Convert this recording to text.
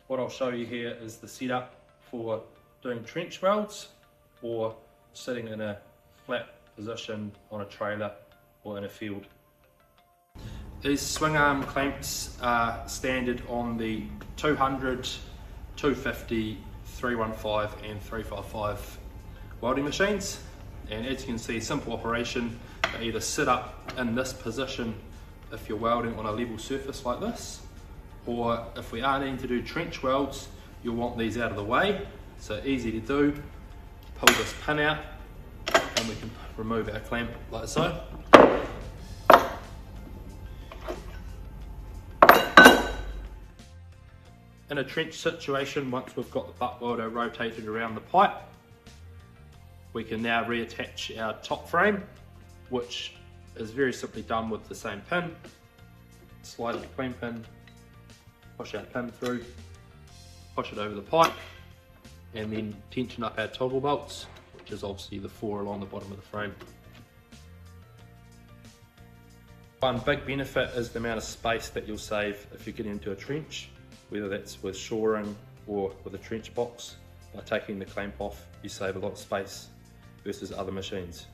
What I'll show you here is the setup for doing trench welds or sitting in a flat position on a trailer or in a field. These swing arm clamps are standard on the 200, 250, 315 and 355 welding machines, and as you can see, simple operation. They either sit up in this position if you're welding on a level surface like this, or if we are needing to do trench welds, you'll want these out of the way. So easy to do. Pull this pin out and we can remove our clamp like so. In a trench situation, once we've got the butt welder rotated around the pipe, we can now reattach our top frame, which is very simply done with the same pin. Slide the clamp in, push our pin through, push it over the pipe, and then tension up our toggle bolts, which is obviously the 4 along the bottom of the frame. One big benefit is the amount of space that you'll save if you're getting into a trench, whether that's with shoring or with a trench box. By taking the clamp off, you save a lot of space versus other machines.